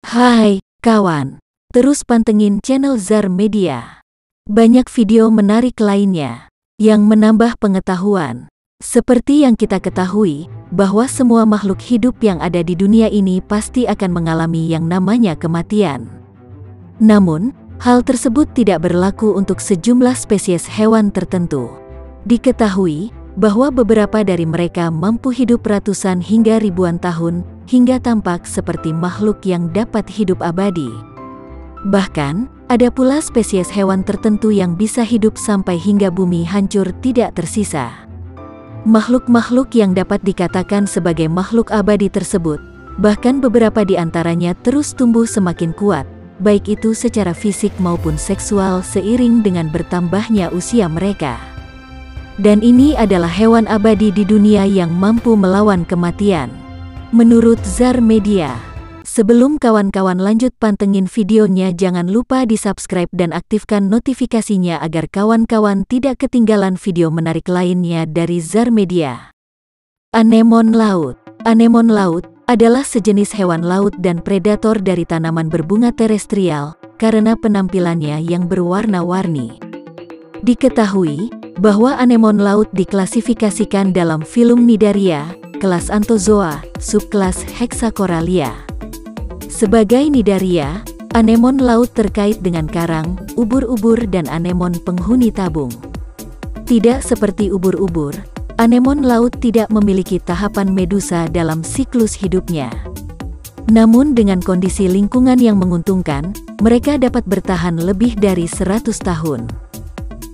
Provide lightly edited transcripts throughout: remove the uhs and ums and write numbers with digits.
Hai, kawan. Terus pantengin channel ZAR Media. Banyak video menarik lainnya yang menambah pengetahuan. Seperti yang kita ketahui, bahwa semua makhluk hidup yang ada di dunia ini pasti akan mengalami yang namanya kematian. Namun, hal tersebut tidak berlaku untuk sejumlah spesies hewan tertentu. Diketahui bahwa beberapa dari mereka mampu hidup ratusan hingga ribuan tahun, hingga tampak seperti makhluk yang dapat hidup abadi. Bahkan, ada pula spesies hewan tertentu yang bisa hidup sampai hingga bumi hancur tidak tersisa. Makhluk-makhluk yang dapat dikatakan sebagai makhluk abadi tersebut, bahkan beberapa di antaranya terus tumbuh semakin kuat, baik itu secara fisik maupun seksual seiring dengan bertambahnya usia mereka. Dan ini adalah hewan abadi di dunia yang mampu melawan kematian. Menurut ZAR Media. Sebelum kawan-kawan lanjut pantengin videonya, jangan lupa di-subscribe dan aktifkan notifikasinya agar kawan-kawan tidak ketinggalan video menarik lainnya dari ZAR Media. Anemon laut. Anemon laut adalah sejenis hewan laut dan predator dari tanaman berbunga terestrial karena penampilannya yang berwarna-warni. Diketahui bahwa anemon laut diklasifikasikan dalam filum Cnidaria, kelas Anthozoa, subkelas Hexacoralia. Sebagai Cnidaria, anemon laut terkait dengan karang, ubur-ubur dan anemon penghuni tabung. Tidak seperti ubur-ubur, anemon laut tidak memiliki tahapan medusa dalam siklus hidupnya. Namun dengan kondisi lingkungan yang menguntungkan, mereka dapat bertahan lebih dari 100 tahun.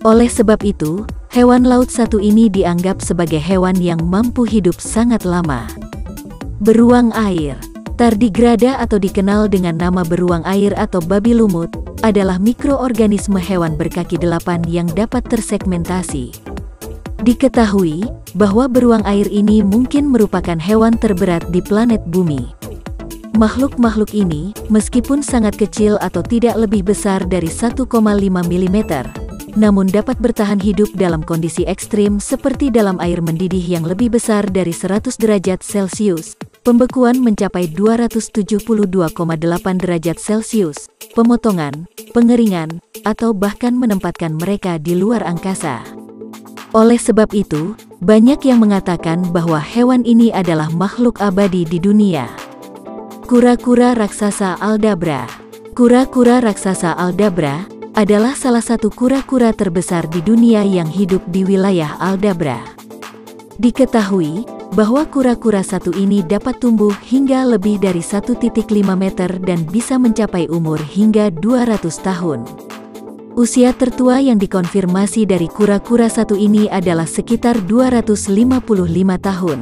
Oleh sebab itu, hewan laut satu ini dianggap sebagai hewan yang mampu hidup sangat lama. Beruang air. Tardigrada atau dikenal dengan nama beruang air atau babi lumut, adalah mikroorganisme hewan berkaki 8 yang dapat tersegmentasi. Diketahui bahwa beruang air ini mungkin merupakan hewan terberat di planet bumi. Makhluk-makhluk ini, meskipun sangat kecil atau tidak lebih besar dari 1,5 mm, namun dapat bertahan hidup dalam kondisi ekstrim seperti dalam air mendidih yang lebih besar dari 100 derajat Celcius, pembekuan mencapai 272,8 derajat Celcius, pemotongan, pengeringan, atau bahkan menempatkan mereka di luar angkasa. Oleh sebab itu, banyak yang mengatakan bahwa hewan ini adalah makhluk abadi di dunia. Kura-kura raksasa Aldabra. Kura-kura raksasa Aldabra adalah salah satu kura-kura terbesar di dunia yang hidup di wilayah Aldabra. Diketahui bahwa kura-kura satu ini dapat tumbuh hingga lebih dari 1,5 meter dan bisa mencapai umur hingga 200 tahun. Usia tertua yang dikonfirmasi dari kura-kura satu ini adalah sekitar 255 tahun.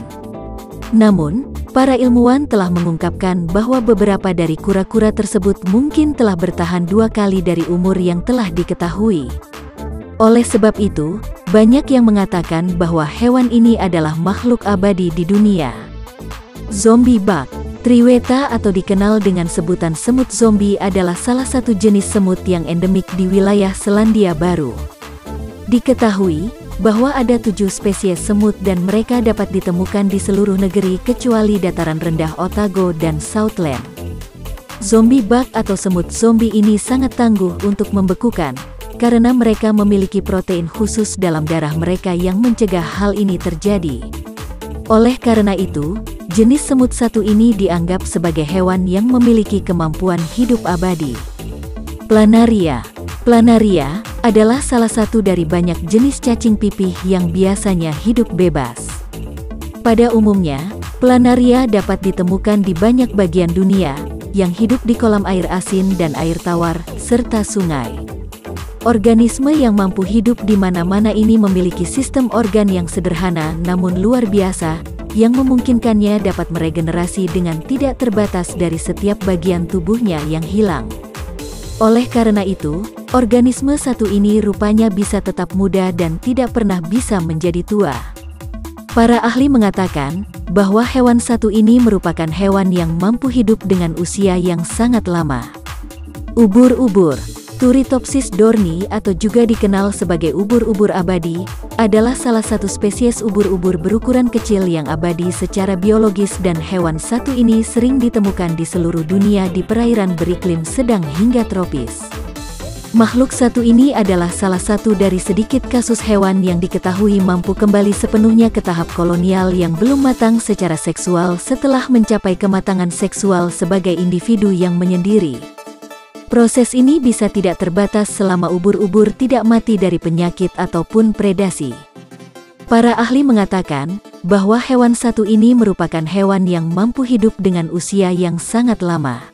Namun, para ilmuwan telah mengungkapkan bahwa beberapa dari kura-kura tersebut mungkin telah bertahan 2 kali dari umur yang telah diketahui. Oleh sebab itu, banyak yang mengatakan bahwa hewan ini adalah makhluk abadi di dunia. Zombie bug. Triweta atau dikenal dengan sebutan semut zombie adalah salah satu jenis semut yang endemik di wilayah Selandia Baru. Diketahui bahwa ada 7 spesies semut dan mereka dapat ditemukan di seluruh negeri kecuali dataran rendah Otago dan Southland. Zombie bug atau semut zombie ini sangat tangguh untuk membekukan, karena mereka memiliki protein khusus dalam darah mereka yang mencegah hal ini terjadi. Oleh karena itu, jenis semut satu ini dianggap sebagai hewan yang memiliki kemampuan hidup abadi. Planaria. Planaria adalah salah satu dari banyak jenis cacing pipih yang biasanya hidup bebas. Pada umumnya, planaria dapat ditemukan di banyak bagian dunia, yang hidup di kolam air asin dan air tawar, serta sungai. Organisme yang mampu hidup di mana-mana ini memiliki sistem organ yang sederhana namun luar biasa, yang memungkinkannya dapat meregenerasi dengan tidak terbatas dari setiap bagian tubuhnya yang hilang. Oleh karena itu, organisme satu ini rupanya bisa tetap muda dan tidak pernah bisa menjadi tua. Para ahli mengatakan bahwa hewan satu ini merupakan hewan yang mampu hidup dengan usia yang sangat lama. Ubur-ubur. Turritopsis dohrnii atau juga dikenal sebagai ubur-ubur abadi, adalah salah satu spesies ubur-ubur berukuran kecil yang abadi secara biologis dan hewan satu ini sering ditemukan di seluruh dunia di perairan beriklim sedang hingga tropis. Makhluk satu ini adalah salah satu dari sedikit kasus hewan yang diketahui mampu kembali sepenuhnya ke tahap kolonial yang belum matang secara seksual setelah mencapai kematangan seksual sebagai individu yang menyendiri. Proses ini bisa tidak terbatas selama ubur-ubur tidak mati dari penyakit ataupun predasi. Para ahli mengatakan bahwa hewan satu ini merupakan hewan yang mampu hidup dengan usia yang sangat lama.